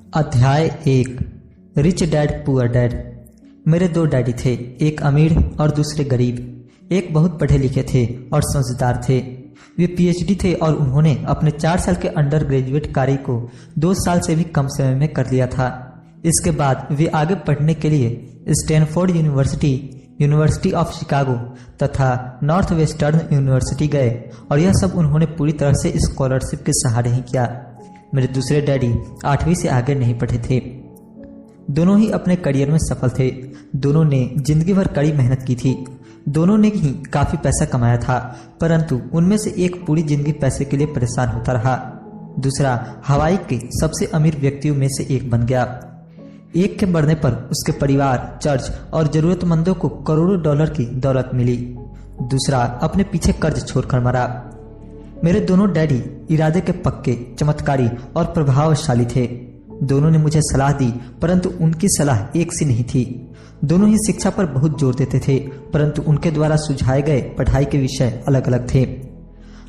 अध्याय 1। Rich dad poor dad. मेरे दो डैडी थे, एक अमीर और दूसरे गरीब। एक बहुत पढ़े लिखे थे और समझदार थे। वे पीएचडी थे और उन्होंने अपने 4 साल के अंडर ग्रेजुएट कार्य को 2 साल से भी कम समय में कर लिया था। इसके बाद वे आगे पढ़ने के लिए Stanford university, university of Chicago तथा नॉर्थ वेस्टर्न यूनिवर्सिटी गए और यह सब उन्होंने पूरी तरह से स्कॉलरशिप के सहारे ही किया। मेरे दूसरे डैडी 8वीं से आगे नहीं पढ़े थे। दोनों ही अपने करियर में सफल थे। दोनों ने जिंदगी भर कड़ी मेहनत की थी। दोनों ने ही काफी पैसा कमाया था, परंतु उनमें से एक पूरी जिंदगी पैसे के लिए परेशान होता रहा। दूसरा हवाई के सबसे अमीर व्यक्तियों में से एक बन गया। एक के मरने पर उसके परिवार, चर्च और जरूरतमंदों को करोड़ों डॉलर की दौलत मिली। दूसरा अपने पीछे कर्ज छोड़कर मरा। मेरे दोनों डैडी इरादे के पक्के, चमत्कारी और प्रभावशाली थे। दोनों ने मुझे सलाह दी, परंतु उनकी सलाह एक सी नहीं थी। दोनों ही शिक्षा पर बहुत जोर देते थे, परंतु उनके द्वारा सुझाए गए पढ़ाई के विषय अलग अलग थे।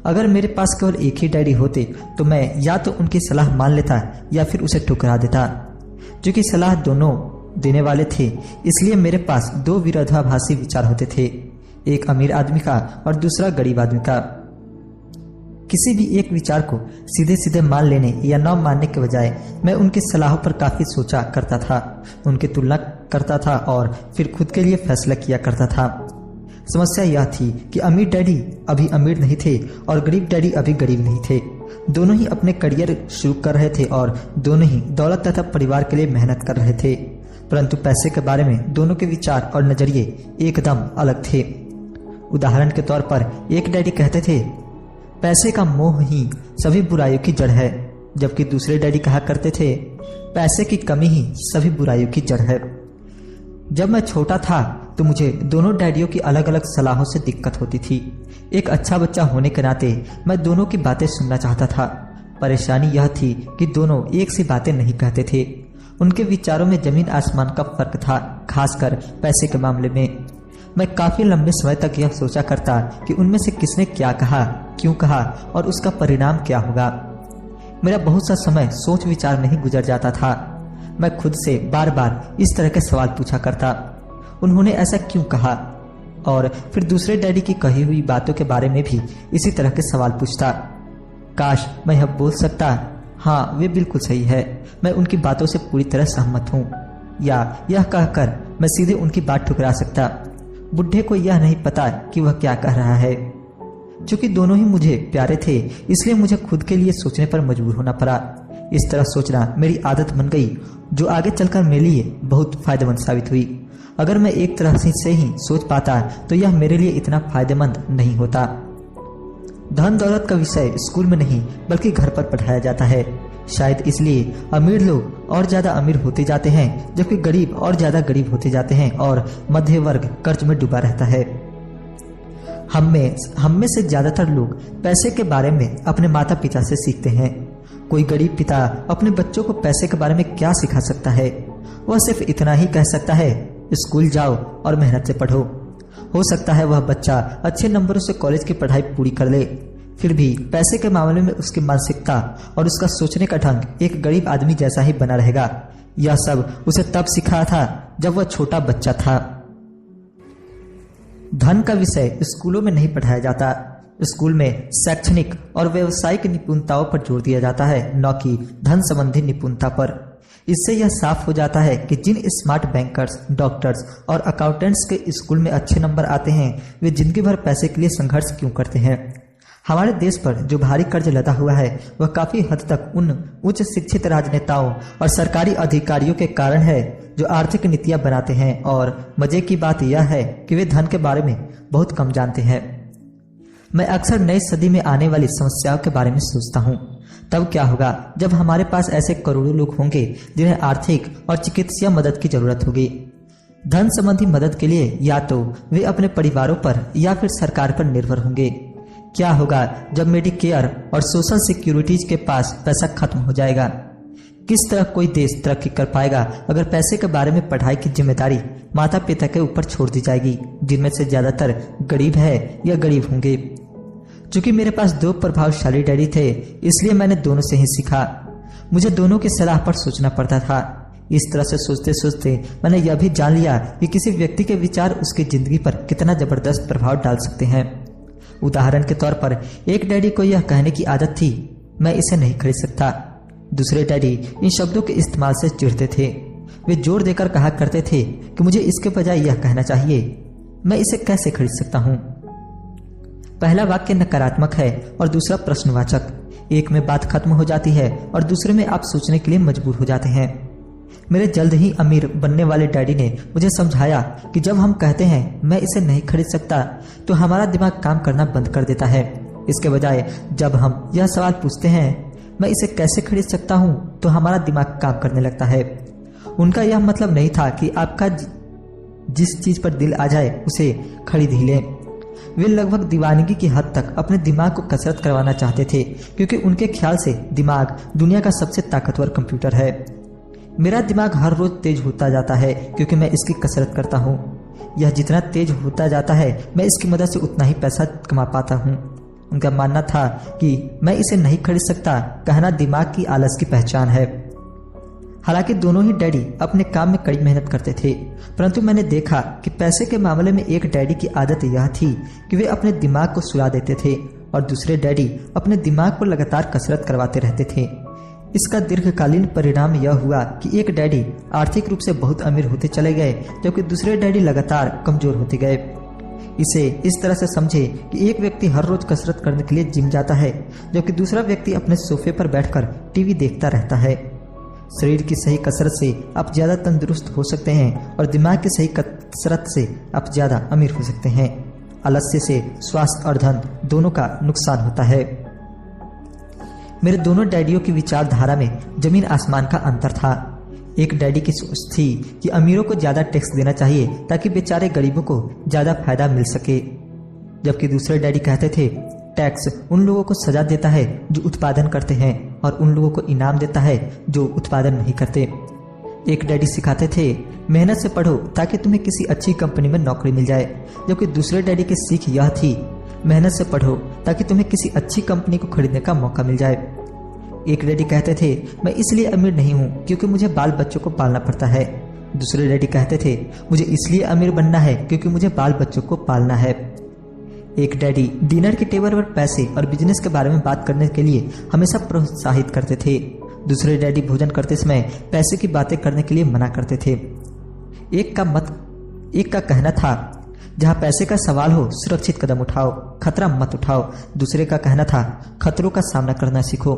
अगर मेरे पास केवल एक ही डैडी होते तो मैं या तो उनकी सलाह मान लेता या फिर उसे ठुकरा देता। क्योंकि सलाह दोनों देने वाले थे, इसलिए मेरे पास 2 विरोधाभासी विचार होते थे, एक अमीर आदमी का और दूसरा गरीब आदमी का। किसी भी एक विचार को सीधे सीधे मान लेने या न मानने के बजाय मैं उनकी सलाहों पर काफी सोचा करता था, उनकी तुलना करता था और फिर खुद के लिए फैसला किया करता था। समस्या यह थी कि अमीर डैडी अभी अमीर नहीं थे और गरीब डैडी अभी गरीब नहीं थे। दोनों ही अपने करियर शुरू कर रहे थे और दोनों ही दौलत तथा परिवार के लिए मेहनत कर रहे थे, परंतु पैसे के बारे में दोनों के विचार और नजरिए एकदम अलग थे। उदाहरण के तौर पर एक डैडी कहते थे, पैसे का मोह ही सभी बुराइयों की जड़ है, जबकि दूसरे डैडी कहा करते थे, पैसे की कमी ही सभी बुराइयों की जड़ है। जब मैं छोटा था तो मुझे दोनों डैडियों की अलग अलग सलाहों से दिक्कत होती थी। एक अच्छा बच्चा होने के नाते मैं दोनों की बातें सुनना चाहता था। परेशानी यह थी कि दोनों एक सी बातें नहीं कहते थे। उनके विचारों में जमीन आसमान का फर्क था, खासकर पैसे के मामले में। मैं काफी लंबे समय तक यह सोचा करता कि उनमें से किसने क्या कहा, क्यों कहा और उसका परिणाम क्या होगा। मेरा बहुत सा समय सोच विचार में ही गुजर जाता था। मैं खुद से बार बार इस तरह के सवाल पूछा करता, उन्होंने ऐसा क्यों कहा, और फिर दूसरे डैडी की कही हुई बातों के बारे में भी इसी तरह के सवाल पूछता। काश मैं यह बोल सकता, हाँ वे बिल्कुल सही है, मैं उनकी बातों से पूरी तरह सहमत हूँ, या यह कहकर मैं सीधे उनकी बात ठुकरा सकता। बुढ़े को यह नहीं पता कि वह क्या कह रहा है। चूंकि दोनों ही मुझे प्यारे थे, इसलिए मुझे खुद के लिए सोचने पर मजबूर होना पड़ा। इस तरह सोचना मेरी आदत बन गई, जो आगे चलकर मेरे लिए बहुत फायदेमंद साबित हुई। अगर मैं एक तरह से ही सोच पाता तो यह मेरे लिए इतना फायदेमंद नहीं होता। धन दौलत का विषय स्कूल में नहीं बल्कि घर पर पढ़ाया जाता है। शायद इसलिए अमीर लोग और ज्यादा अमीर होते जाते हैं, जबकि गरीब और ज्यादा गरीब होते जाते हैं और मध्य वर्ग कर्ज में डूबा रहता है। हम में से ज्यादातर लोग पैसे के बारे में अपने माता पिता से सीखते हैं। कोई गरीब पिता अपने बच्चों को पैसे के बारे में क्या सिखा सकता है? वह सिर्फ इतना ही कह सकता है, स्कूल जाओ और मेहनत से पढ़ो। हो सकता है वह बच्चा अच्छे नंबरों से कॉलेज की पढ़ाई पूरी कर ले, फिर भी पैसे के मामले में उसकी मानसिकता और उसका सोचने का ढंग एक गरीब आदमी जैसा ही बना रहेगा। यह सब उसे तब सिखा था जब वह छोटा बच्चा था। धन का विषय स्कूलों में नहीं पढ़ाया जाता। स्कूल में शैक्षणिक और व्यावसायिक निपुणताओं पर जोर दिया जाता है, न कि धन संबंधी निपुणता पर। इससे यह साफ हो जाता है कि जिन स्मार्ट बैंकर्स, डॉक्टर्स और अकाउंटेंट्स के स्कूल में अच्छे नंबर आते हैं, वे जिंदगी भर पैसे के लिए संघर्ष क्यों करते हैं। हमारे देश पर जो भारी कर्ज लदा हुआ है, वह काफी हद तक उन उच्च शिक्षित राजनेताओं और सरकारी अधिकारियों के कारण है जो आर्थिक नीतियां बनाते हैं, और मजे की बात यह है कि वे धन के बारे में बहुत कम जानते हैं। मैं अक्सर नई सदी में आने वाली समस्याओं के बारे में सोचता हूँ। तब क्या होगा जब हमारे पास ऐसे करोड़ों लोग होंगे जिन्हें आर्थिक और चिकित्सीय मदद की जरूरत होगी। धन संबंधी मदद के लिए या तो वे अपने परिवारों पर या फिर सरकार पर निर्भर होंगे। क्या होगा जब मेडिकेयर और सोशल सिक्योरिटीज के पास पैसा खत्म हो जाएगा? किस तरह कोई देश तरक्की कर पाएगा अगर पैसे के बारे में पढ़ाई की जिम्मेदारी माता पिता के ऊपर छोड़ दी जाएगी, जिनमें से ज्यादातर गरीब है या गरीब होंगे। चूंकि मेरे पास 2 प्रभावशाली डैडी थे, इसलिए मैंने दोनों से ही सीखा। मुझे दोनों की सलाह पर सोचना पड़ता था। इस तरह से सोचते सोचते मैंने यह भी जान लिया कि किसी व्यक्ति के विचार उसकी जिंदगी पर कितना जबरदस्त प्रभाव डाल सकते हैं। उदाहरण के तौर पर एक डैडी को यह कहने की आदत थी, मैं इसे नहीं खरीद सकता। दूसरे डैडी इन शब्दों के इस्तेमाल से चिढ़ते थे। वे जोर देकर कहा करते थे कि मुझे इसके बजाय यह कहना चाहिए, मैं इसे कैसे खरीद सकता हूं। पहला वाक्य नकारात्मक है और दूसरा प्रश्नवाचक। एक में बात खत्म हो जाती है और दूसरे में आप सोचने के लिए मजबूर हो जाते हैं। मेरे जल्द ही अमीर बनने वाले डैडी ने मुझे समझाया कि जब हम कहते हैं मैं इसे नहीं खरीद सकता तो हमारा दिमाग काम करना बंद कर देता है। इसके बजाय जब हम यह सवाल पूछते हैं मैं इसे कैसे खरीद सकता हूं तो हमारा दिमाग काम करने लगता है। उनका यह मतलब नहीं था कि आपका जिस चीज पर दिल आ जाए उसे खरीद ही लें। वे लगभग दीवानगी की हद तक अपने दिमाग को कसरत करवाना चाहते थे, क्योंकि उनके ख्याल से दिमाग दुनिया का सबसे ताकतवर कंप्यूटर है। मेरा दिमाग हर रोज तेज होता जाता है क्योंकि मैं इसकी कसरत करता हूँ। यह जितना तेज होता जाता है मैं इसकी मदद से उतना ही पैसा कमा पाता हूँ। उनका मानना था कि मैं इसे नहीं खरीद सकता कहना दिमाग की आलस की पहचान है। हालांकि दोनों ही डैडी अपने काम में कड़ी मेहनत करते थे, परंतु मैंने देखा कि पैसे के मामले में एक डैडी की आदत यह थी कि वे अपने दिमाग को सुला देते थे और दूसरे डैडी अपने दिमाग को लगातार कसरत करवाते रहते थे। इसका दीर्घकालीन परिणाम यह हुआ कि एक डैडी आर्थिक रूप से बहुत अमीर होते चले गए, जबकि दूसरे डैडी लगातार कमजोर होते गए। इसे इस तरह से समझे कि एक व्यक्ति हर रोज कसरत करने के लिए जिम जाता है, जबकि दूसरा व्यक्ति अपने सोफे पर बैठकर टीवी देखता रहता है। शरीर की सही कसरत से आप ज्यादा तंदुरुस्त हो सकते हैं और दिमाग की सही कसरत से आप ज्यादा अमीर हो सकते हैं। आलस्य से स्वास्थ्य और धन दोनों का नुकसान होता है। मेरे दोनों डैडियों की विचारधारा में जमीन आसमान का अंतर था। एक डैडी की सोच थी कि अमीरों को ज्यादा टैक्स देना चाहिए ताकि बेचारे गरीबों को ज्यादा फायदा मिल सके, जबकि दूसरे डैडी कहते थे टैक्स उन लोगों को सजा देता है जो उत्पादन करते हैं और उन लोगों को इनाम देता है जो उत्पादन नहीं करते। एक डैडी सिखाते थे मेहनत से पढ़ो ताकि तुम्हें किसी अच्छी कंपनी में नौकरी मिल जाए, जबकि दूसरे डैडी की सीख यह थी मेहनत से पढ़ो ताकि तुम्हें किसी अच्छी कंपनी को खरीदने का मौका मिल जाए। एक डैडी कहते थे मैं इसलिए अमीर नहीं हूँ क्योंकि मुझे बाल बच्चों को पालना पड़ता है। दूसरे डैडी कहते थे मुझे इसलिए अमीर बनना है क्योंकि मुझे बाल बच्चों को पालना है। एक डैडी डिनर के टेबल पर पैसे और बिजनेस के बारे में बात करने के लिए हमेशा प्रोत्साहित करते थे। दूसरे डैडी भोजन करते समय पैसे की बातें करने के लिए मना करते थे। एक का कहना था जहां पैसे का सवाल हो सुरक्षित कदम उठाओ, खतरा मत उठाओ। दूसरे का कहना था खतरों का सामना करना सीखो।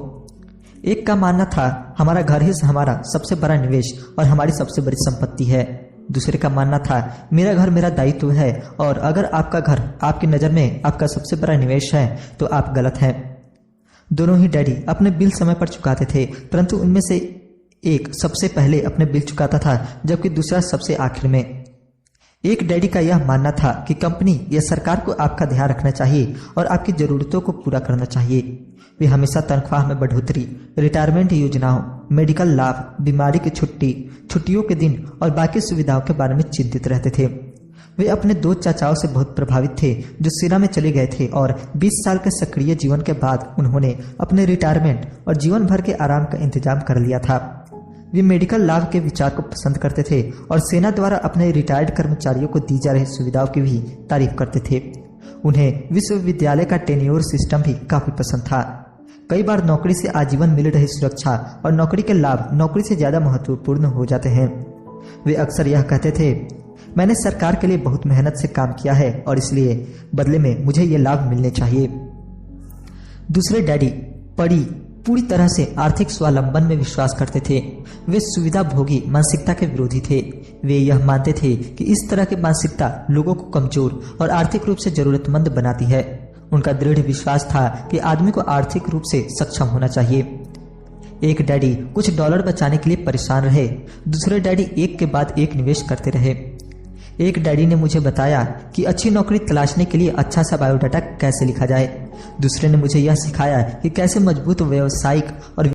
एक का मानना था हमारा घर ही हमारा सबसे बड़ा निवेश और हमारी सबसे बड़ी संपत्ति है। दूसरे का मानना था मेरा घर मेरा दायित्व है और अगर आपका घर आपकी नज़र में आपका सबसे बड़ा निवेश है तो आप गलत हैं। दोनों ही डैडी अपने बिल समय पर चुकाते थे, परंतु उनमें से एक सबसे पहले अपने बिल चुकाता था जबकि दूसरा सबसे आखिर में। एक डैडी का यह मानना था कि कंपनी या सरकार को आपका ध्यान रखना चाहिए और आपकी जरूरतों को पूरा करना चाहिए। वे हमेशा तनख्वाह में बढ़ोतरी, रिटायरमेंट योजनाओं, मेडिकल लाभ, बीमारी की छुट्टी, छुट्टियों के दिन और बाकी सुविधाओं के बारे में चिंतित रहते थे। वे अपने दो चाचाओं से बहुत प्रभावित थे जो सेना में चले गए थे और 20 साल के सक्रिय जीवन के बाद उन्होंने अपने रिटायरमेंट और जीवन भर के आराम का इंतजाम कर लिया था। वे मेडिकल लाभ के विचार को पसंद करते थे और सेना द्वारा अपने रिटायर्ड कर्मचारियों को दी जा रही सुविधाओं की भी तारीफ करते थे। उन्हें विश्वविद्यालय का टेन्योर सिस्टम भी काफी पसंद था। कई बार नौकरी से आजीवन मिल रही सुरक्षा और नौकरी के लाभ नौकरी से ज्यादा महत्वपूर्ण हो जाते हैं। वे अक्सर यह कहते थे मैंने सरकार के लिए बहुत मेहनत से काम किया है और इसलिए बदले में मुझे ये लाभ मिलने चाहिए। दूसरे डैडी पूरी तरह से आर्थिक स्वावलंबन में विश्वास करते थे। वे सुविधा भोगी मानसिकता के विरोधी थे। वे यह मानते थे कि इस तरह की मानसिकता लोगों को कमजोर और आर्थिक रूप से जरूरतमंद बनाती है। उनका दृढ़ विश्वास था कि आदमी को आर्थिक रूप से सक्षम होना चाहिए। एक डैडी कुछ डॉलर बचाने के लिए परेशान रहे, दूसरे डैडी एक के बाद एक निवेश करते रहे। एक डैडी ने मुझे बताया कि अच्छी नौकरी तलाशने के लिए अच्छा सा बायोडाटा कैसे लिखा जाए। दूसरे ने मुझे यह सिखाया कि कैसे मजबूत व्यावसायिक और